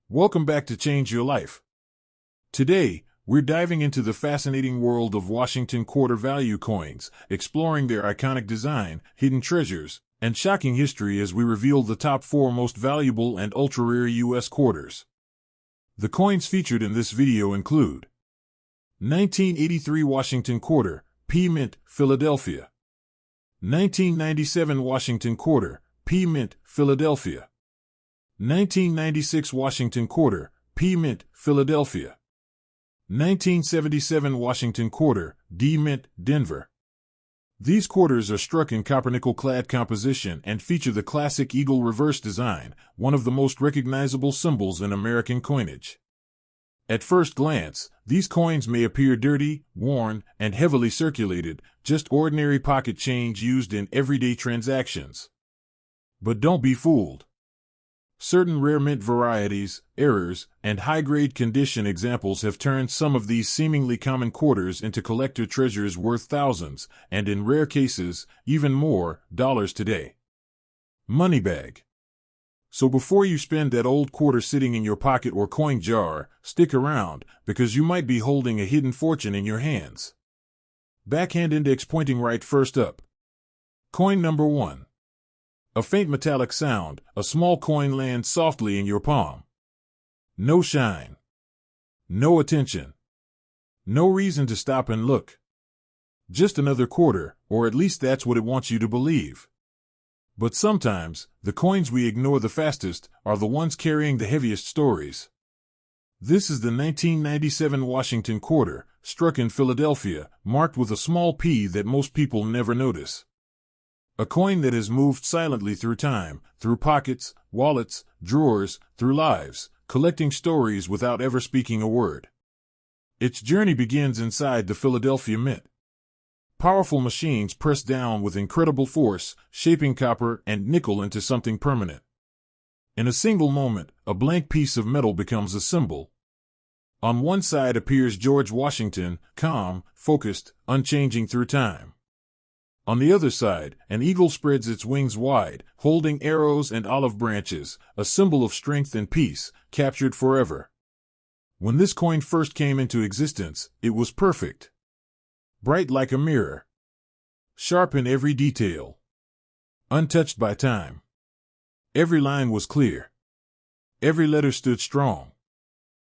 Welcome back to Change Your Life. Today, we're diving into the fascinating world of Washington quarter value coins, exploring their iconic design, hidden treasures, and shocking history as we reveal the top 4 most valuable and ultra-rare U.S. quarters. The coins featured in this video include 1983 Washington Quarter, P Mint, Philadelphia. 1997 Washington Quarter, P Mint, Philadelphia. 1996 Washington Quarter, P Mint, Philadelphia. 1977 Washington Quarter, D Mint, Denver. These quarters are struck in copper-nickel clad composition and feature the classic eagle reverse design, one of the most recognizable symbols in American coinage. At first glance, these coins may appear dirty, worn, and heavily circulated, just ordinary pocket change used in everyday transactions. But don't be fooled. Certain rare mint varieties, errors, and high-grade condition examples have turned some of these seemingly common quarters into collector treasures worth thousands, and in rare cases, even more, dollars today. Money bag. So before you spend that old quarter sitting in your pocket or coin jar, stick around, because you might be holding a hidden fortune in your hands. Backhand index pointing right first up. Coin number 1. A faint metallic sound, a small coin lands softly in your palm. No shine. No attention. No reason to stop and look. Just another quarter, or at least that's what it wants you to believe. But sometimes, the coins we ignore the fastest are the ones carrying the heaviest stories. This is the 1997 Washington Quarter, struck in Philadelphia, marked with a small P that most people never notice. A coin that has moved silently through time, through pockets, wallets, drawers, through lives, collecting stories without ever speaking a word. Its journey begins inside the Philadelphia Mint. Powerful machines press down with incredible force, shaping copper and nickel into something permanent. In a single moment, a blank piece of metal becomes a symbol. On one side appears George Washington, calm, focused, unchanging through time. On the other side, an eagle spreads its wings wide, holding arrows and olive branches, a symbol of strength and peace, captured forever. When this coin first came into existence, it was perfect. Bright like a mirror. Sharp in every detail. Untouched by time. Every line was clear. Every letter stood strong.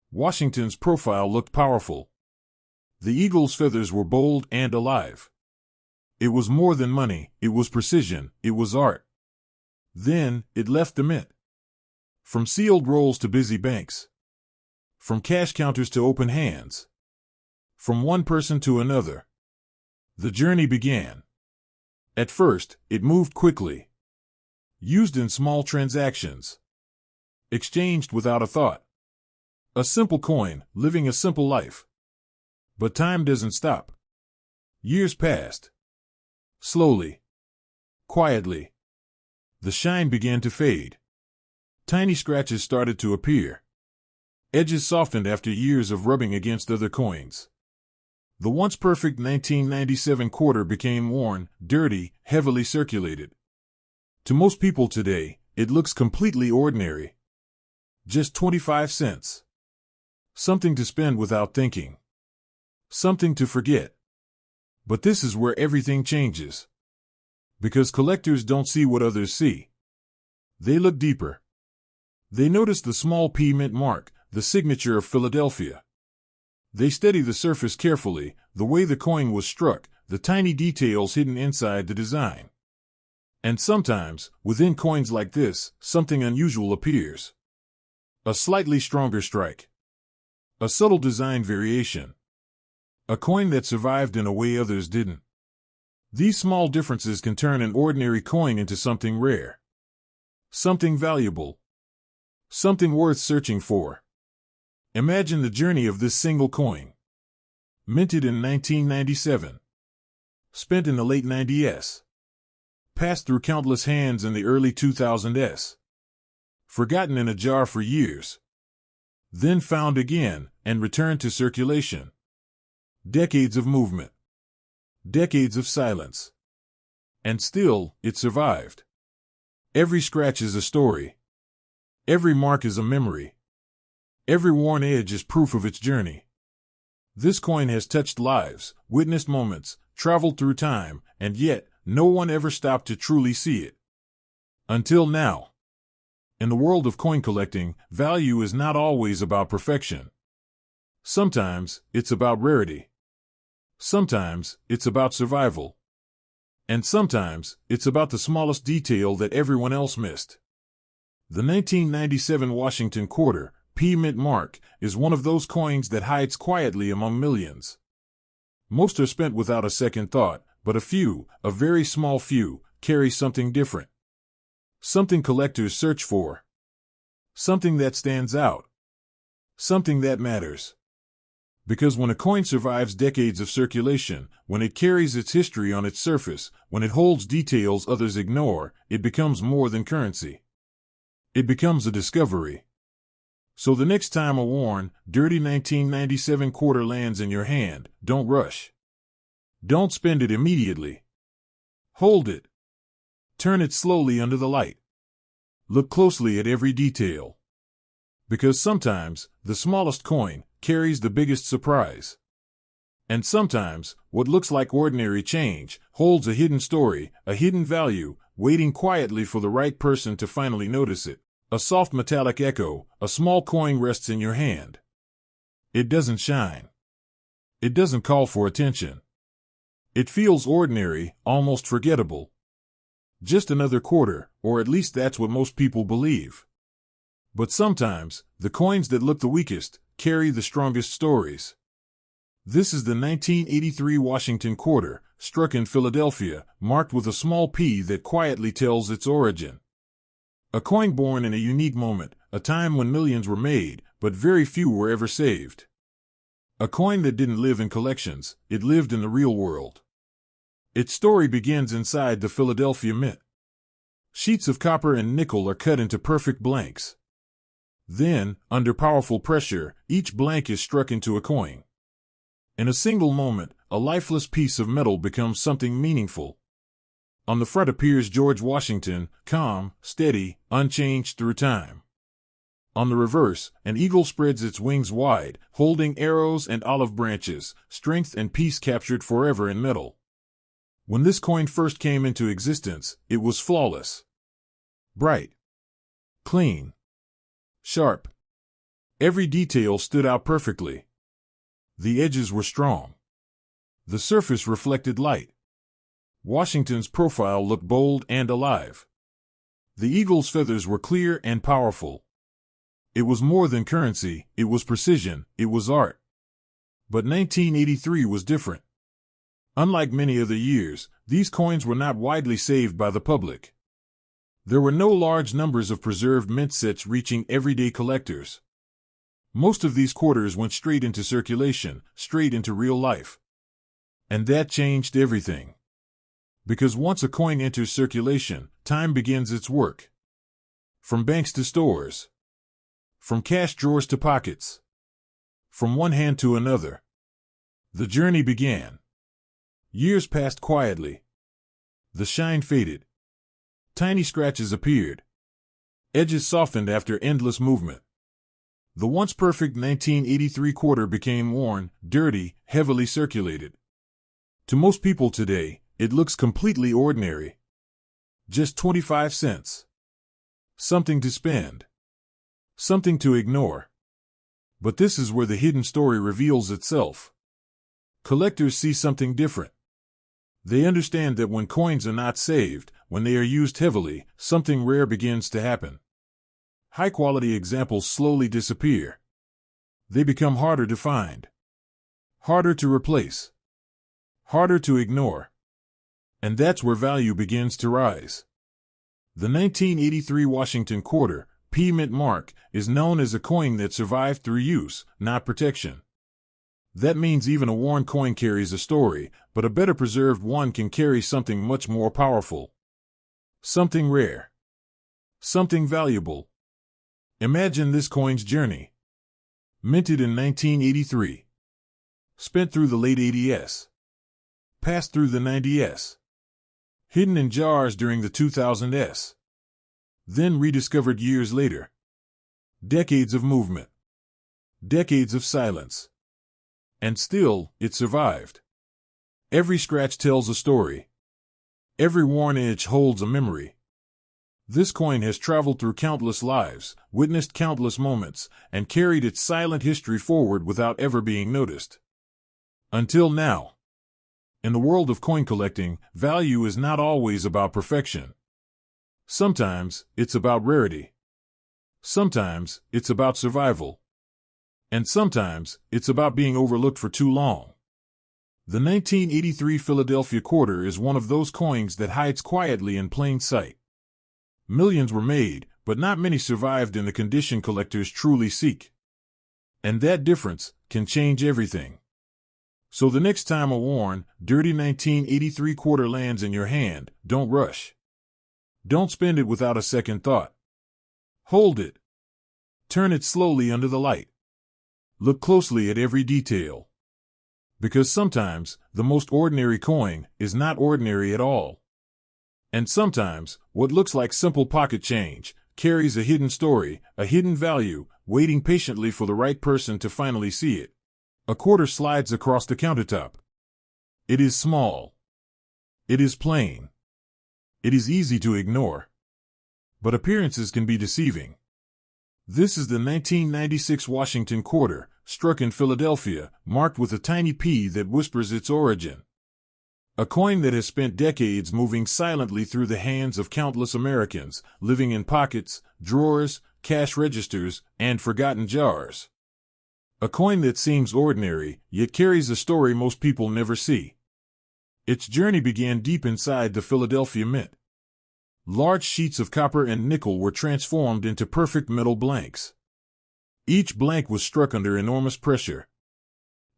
Washington's profile looked powerful. The eagle's feathers were bold and alive. It was more than money, it was precision, it was art. Then, it left the mint. From sealed rolls to busy banks. From cash counters to open hands. From one person to another. The journey began. At first, it moved quickly. Used in small transactions. Exchanged without a thought. A simple coin, living a simple life. But time doesn't stop. Years passed. Slowly. Quietly. The shine began to fade. Tiny scratches started to appear. Edges softened after years of rubbing against other coins. The once perfect 1997 quarter became worn, dirty, heavily circulated. To most people today, it looks completely ordinary. Just 25 cents. Something to spend without thinking. Something to forget. But this is where everything changes. Because collectors don't see what others see. They look deeper. They notice the small P Mint mark, the signature of Philadelphia. They study the surface carefully, the way the coin was struck, the tiny details hidden inside the design. And sometimes, within coins like this, something unusual appears. A slightly stronger strike. A subtle design variation. A coin that survived in a way others didn't. These small differences can turn an ordinary coin into something rare. Something valuable. Something worth searching for. Imagine the journey of this single coin. Minted in 1997. Spent in the late 90s. Passed through countless hands in the early 2000s. Forgotten in a jar for years. Then found again, and returned to circulation. Decades of movement. Decades of silence. And still, it survived. Every scratch is a story. Every mark is a memory. Every worn edge is proof of its journey. This coin has touched lives, witnessed moments, traveled through time, and yet no one ever stopped to truly see it. Until now. In the world of coin collecting, value is not always about perfection. Sometimes it's about rarity. Sometimes it's about survival. And sometimes it's about the smallest detail that everyone else missed. The 1997 Washington quarter, P mint mark, is one of those coins that hides quietly among millions. Most are spent without a second thought, but a few, a very small few, carry something different. Something collectors search for. Something that stands out. Something that matters. Because when a coin survives decades of circulation, when it carries its history on its surface, when it holds details others ignore, it becomes more than currency. It becomes a discovery. So the next time a worn, dirty 1997 quarter lands in your hand, don't rush. Don't spend it immediately. Hold it. Turn it slowly under the light. Look closely at every detail. Because sometimes, the smallest coin carries the biggest surprise. And sometimes, what looks like ordinary change holds a hidden story, a hidden value, waiting quietly for the right person to finally notice it. A soft metallic echo, a small coin rests in your hand. It doesn't shine. It doesn't call for attention. It feels ordinary, almost forgettable. Just another quarter, or at least that's what most people believe. But sometimes, the coins that look the weakest carry the strongest stories. This is the 1983 Washington quarter, struck in Philadelphia, marked with a small P that quietly tells its origin. A coin born in a unique moment, a time when millions were made, but very few were ever saved. A coin that didn't live in collections, it lived in the real world. Its story begins inside the Philadelphia Mint. Sheets of copper and nickel are cut into perfect blanks. Then, under powerful pressure, each blank is struck into a coin. In a single moment, a lifeless piece of metal becomes something meaningful. On the front appears George Washington, calm, steady, unchanged through time. On the reverse, an eagle spreads its wings wide, holding arrows and olive branches, strength and peace captured forever in metal. When this coin first came into existence, it was flawless. Bright. Clean. Sharp. Every detail stood out perfectly. The edges were strong. The surface reflected light. Washington's profile looked bold and alive. The eagle's feathers were clear and powerful. It was more than currency, it was precision, it was art. But 1983 was different. Unlike many other years, these coins were not widely saved by the public. There were no large numbers of preserved mint sets reaching everyday collectors. Most of these quarters went straight into circulation, straight into real life. And that changed everything. Because once a coin enters circulation, time begins its work. From banks to stores. From cash drawers to pockets. From one hand to another. The journey began. Years passed quietly. The shine faded. Tiny scratches appeared. Edges softened after endless movement. The once perfect 1983 quarter became worn, dirty, heavily circulated. To most people today, it looks completely ordinary. Just 25 cents. Something to spend. Something to ignore. But this is where the hidden story reveals itself. Collectors see something different. They understand that when coins are not saved, when they are used heavily, something rare begins to happen. High-quality examples slowly disappear. They become harder to find. Harder to replace. Harder to ignore. And that's where value begins to rise. The 1983 Washington quarter, P mint mark, is known as a coin that survived through use, not protection. That means even a worn coin carries a story, but a better preserved one can carry something much more powerful. Something rare. Something valuable. Imagine this coin's journey. Minted in 1983. Spent through the late 80s. Passed through the 90s. Hidden in jars during the 2000s. Then rediscovered years later. Decades of movement. decades of silence. And still, it survived. Every scratch tells a story. Every worn edge holds a memory. This coin has traveled through countless lives, witnessed countless moments, and carried its silent history forward without ever being noticed. Until now. In the world of coin collecting, value is not always about perfection. Sometimes, it's about rarity. Sometimes, it's about survival. And sometimes, it's about being overlooked for too long. The 1983 Philadelphia quarter is one of those coins that hides quietly in plain sight. Millions were made, but not many survived in the condition collectors truly seek. And that difference can change everything. So the next time a worn, dirty 1983 quarter lands in your hand, don't rush. Don't spend it without a second thought. Hold it. Turn it slowly under the light. Look closely at every detail. Because sometimes, the most ordinary coin is not ordinary at all. And sometimes, what looks like simple pocket change carries a hidden story, a hidden value, waiting patiently for the right person to finally see it. A quarter slides across the countertop. It is small. It is plain. It is easy to ignore. But appearances can be deceiving. This is the 1996 Washington quarter, struck in Philadelphia, marked with a tiny P that whispers its origin. A coin that has spent decades moving silently through the hands of countless Americans, living in pockets, drawers, cash registers, and forgotten jars. A coin that seems ordinary, yet carries a story most people never see. Its journey began deep inside the Philadelphia Mint. Large sheets of copper and nickel were transformed into perfect metal blanks. Each blank was struck under enormous pressure.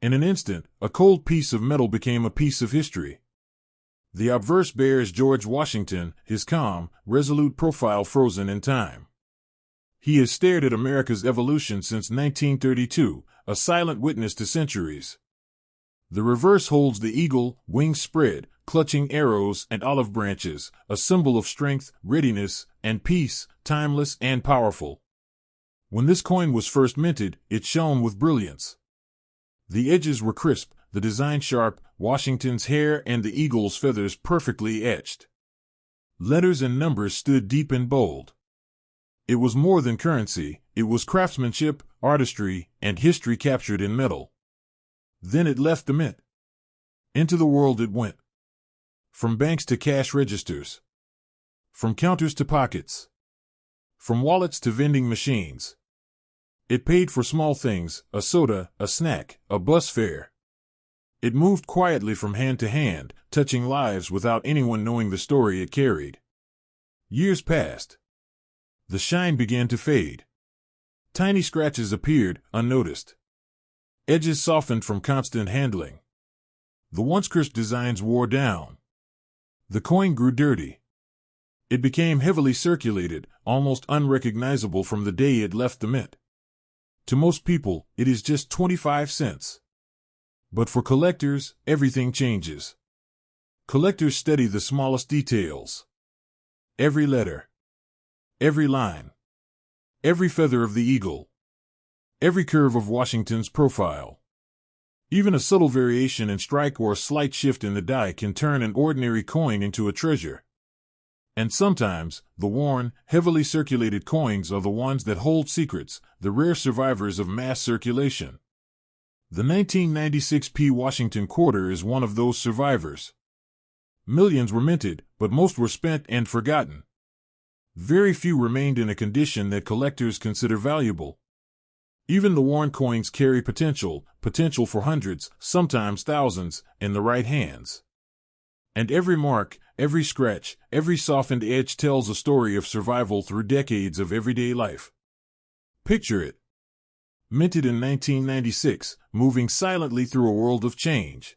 In an instant, a cold piece of metal became a piece of history. The obverse bears George Washington, his calm, resolute profile frozen in time. He has stared at America's evolution since 1932, a silent witness to centuries. The reverse holds the eagle, wings spread, clutching arrows and olive branches, a symbol of strength, readiness, and peace, timeless and powerful. When this coin was first minted, it shone with brilliance. The edges were crisp, the design sharp, Washington's hair and the eagle's feathers perfectly etched. Letters and numbers stood deep and bold. It was more than currency, it was craftsmanship, artistry, and history captured in metal. Then it left the mint. Into the world it went. From banks to cash registers. From counters to pockets. From wallets to vending machines. It paid for small things, a soda, a snack, a bus fare. It moved quietly from hand to hand, touching lives without anyone knowing the story it carried. Years passed. The shine began to fade. Tiny scratches appeared, unnoticed. Edges softened from constant handling. The once crisp designs wore down. The coin grew dirty. It became heavily circulated, almost unrecognizable from the day it left the mint. To most people, it is just 25 cents. But for collectors, everything changes. Collectors study the smallest details. Every letter. Every line. Every feather of the eagle. Every curve of Washington's profile. Even a subtle variation in strike or a slight shift in the die can turn an ordinary coin into a treasure. And sometimes, the worn, heavily circulated coins are the ones that hold secrets, the rare survivors of mass circulation. The 1996 P. Washington quarter is one of those survivors. Millions were minted, but most were spent and forgotten. Very few remained in a condition that collectors consider valuable. Even the worn coins carry potential for hundreds, sometimes thousands, in the right hands. And every mark, every scratch, every softened edge tells a story of survival through decades of everyday life. Picture it. Minted in 1996, moving silently through a world of change.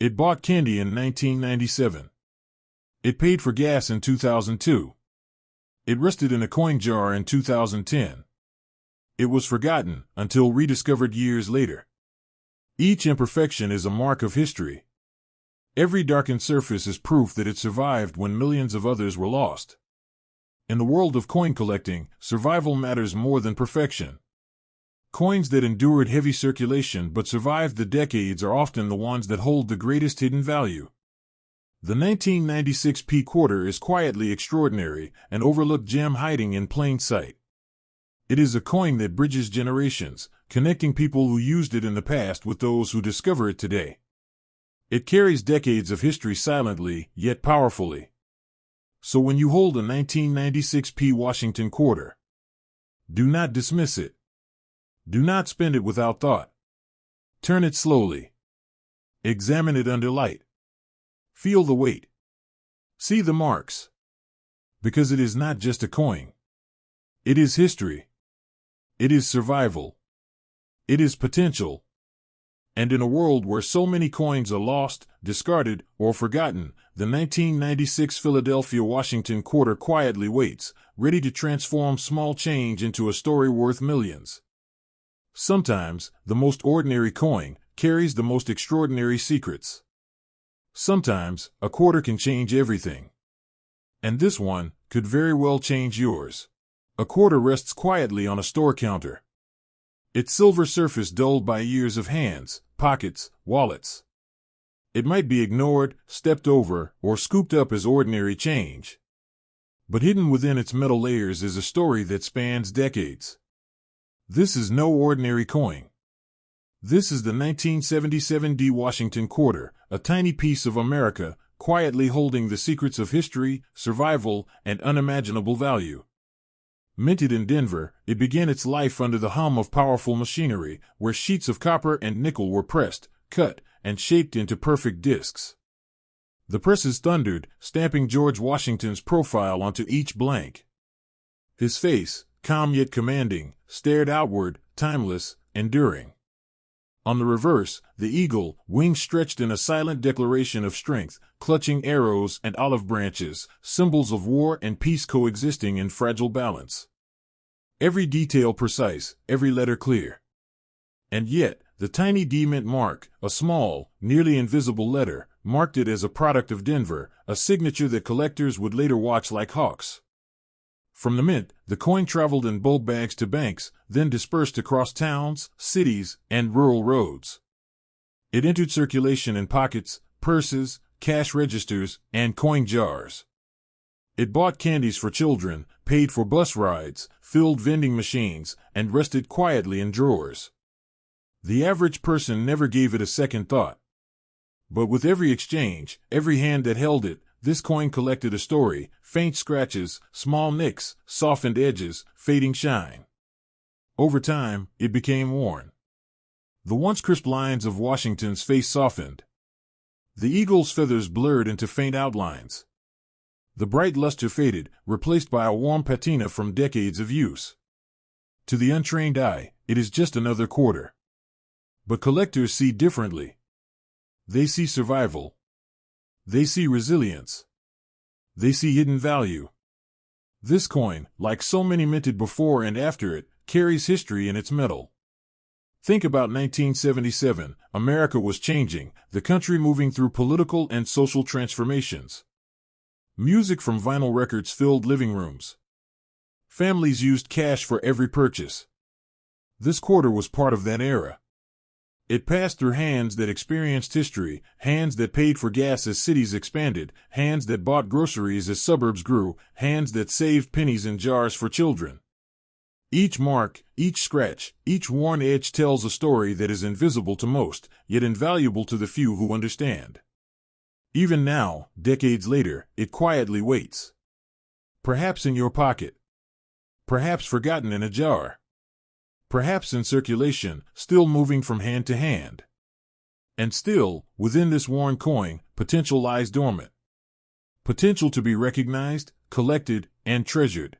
It bought candy in 1997. It paid for gas in 2002. It rested in a coin jar in 2010. It was forgotten until rediscovered years later. Each imperfection is a mark of history. Every darkened surface is proof that it survived when millions of others were lost. In the world of coin collecting, survival matters more than perfection. Coins that endured heavy circulation but survived the decades are often the ones that hold the greatest hidden value. The 1996 P quarter is quietly extraordinary, an overlooked gem hiding in plain sight. It is a coin that bridges generations, connecting people who used it in the past with those who discover it today. It carries decades of history silently, yet powerfully. So when you hold a 1996 P Washington quarter, do not dismiss it. Do not spend it without thought. Turn it slowly. Examine it under light. Feel the weight. See the marks. Because it is not just a coin. It is history. It is survival. It is potential. And in a world where so many coins are lost, discarded, or forgotten, the 1996 Philadelphia Washington quarter quietly waits, ready to transform small change into a story worth millions. Sometimes, the most ordinary coin carries the most extraordinary secrets. Sometimes, a quarter can change everything. And this one could very well change yours. A quarter rests quietly on a store counter. Its silver surface dulled by years of hands, pockets, wallets. It might be ignored, stepped over, or scooped up as ordinary change. But hidden within its metal layers is a story that spans decades. This is no ordinary coin. This is the 1977 D Washington quarter, a tiny piece of America, quietly holding the secrets of history, survival, and unimaginable value. Minted in Denver, it began its life under the hum of powerful machinery, where sheets of copper and nickel were pressed, cut, and shaped into perfect discs. The presses thundered, stamping George Washington's profile onto each blank. His face, calm yet commanding, stared outward, timeless, enduring. On the reverse, the eagle, wings stretched in a silent declaration of strength, clutching arrows and olive branches, symbols of war and peace coexisting in fragile balance. Every detail precise, every letter clear. And yet, the tiny D mint mark, a small, nearly invisible letter, marked it as a product of Denver, a signature that collectors would later watch like hawks. From the mint, the coin traveled in bulk bags to banks, then dispersed across towns, cities, and rural roads. It entered circulation in pockets, purses, cash registers, and coin jars. It bought candies for children, paid for bus rides, filled vending machines, and rested quietly in drawers. The average person never gave it a second thought. But with every exchange, every hand that held it, this coin collected a story: faint scratches, small nicks, softened edges, fading shine. Over time, it became worn. The once crisp lines of Washington's face softened. The eagle's feathers blurred into faint outlines. The bright luster faded, replaced by a warm patina from decades of use. To the untrained eye, it is just another quarter. But collectors see differently. They see survival. They see resilience. They see hidden value. This coin, like so many minted before and after it, carries history in its metal. Think about 1977. America was changing, the country moving through political and social transformations. Music from vinyl records filled living rooms. Families used cash for every purchase. This quarter was part of that era. It passed through hands that experienced history, hands that paid for gas as cities expanded, hands that bought groceries as suburbs grew, hands that saved pennies in jars for children. Each mark, each scratch, each worn edge tells a story that is invisible to most, yet invaluable to the few who understand. Even now, decades later, it quietly waits. Perhaps in your pocket. Perhaps forgotten in a jar. Perhaps in circulation, still moving from hand to hand. And still, within this worn coin, potential lies dormant. Potential to be recognized, collected, and treasured.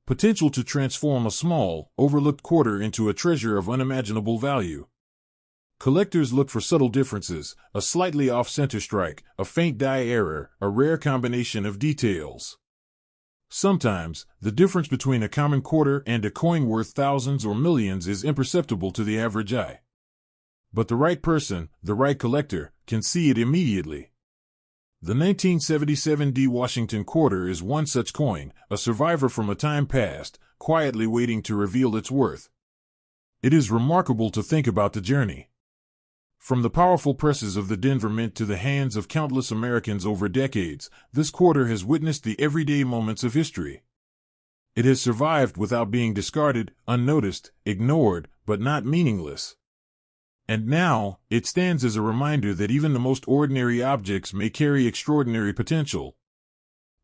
Potential to transform a small, overlooked quarter into a treasure of unimaginable value. Collectors look for subtle differences, a slightly off-center strike, a faint die error, a rare combination of details. Sometimes, the difference between a common quarter and a coin worth thousands or millions is imperceptible to the average eye. But the right person, the right collector, can see it immediately. The 1977 D Washington quarter is one such coin, a survivor from a time past, quietly waiting to reveal its worth. It is remarkable to think about the journey. From the powerful presses of the Denver Mint to the hands of countless Americans over decades, this quarter has witnessed the everyday moments of history. It has survived without being discarded, unnoticed, ignored, but not meaningless. And now, it stands as a reminder that even the most ordinary objects may carry extraordinary potential.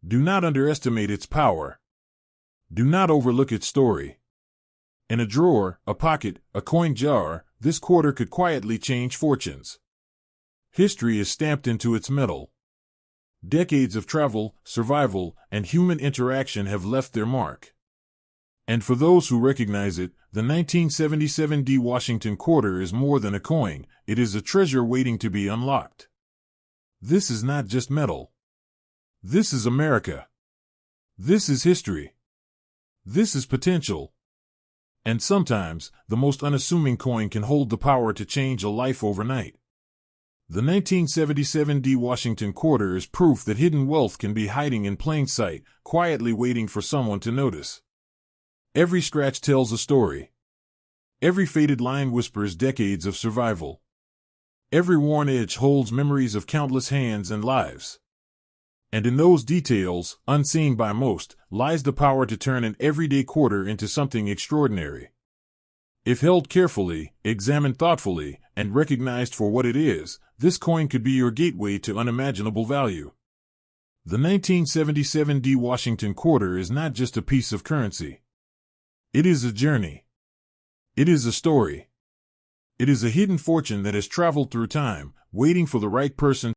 Do not underestimate its power. Do not overlook its story. In a drawer, a pocket, a coin jar, this quarter could quietly change fortunes. History is stamped into its metal. Decades of travel, survival, and human interaction have left their mark. And for those who recognize it, the 1977 D Washington quarter is more than a coin, it is a treasure waiting to be unlocked. This is not just metal. This is America. This is history. This is potential. And sometimes, the most unassuming coin can hold the power to change a life overnight. The 1977 D Washington quarter is proof that hidden wealth can be hiding in plain sight, quietly waiting for someone to notice. Every scratch tells a story. Every faded line whispers decades of survival. Every worn edge holds memories of countless hands and lives. And in those details, unseen by most, lies the power to turn an everyday quarter into something extraordinary. If held carefully, examined thoughtfully, and recognized for what it is, this coin could be your gateway to unimaginable value. The 1977 D Washington quarter is not just a piece of currency. It is a journey. It is a story. It is a hidden fortune that has traveled through time, waiting for the right person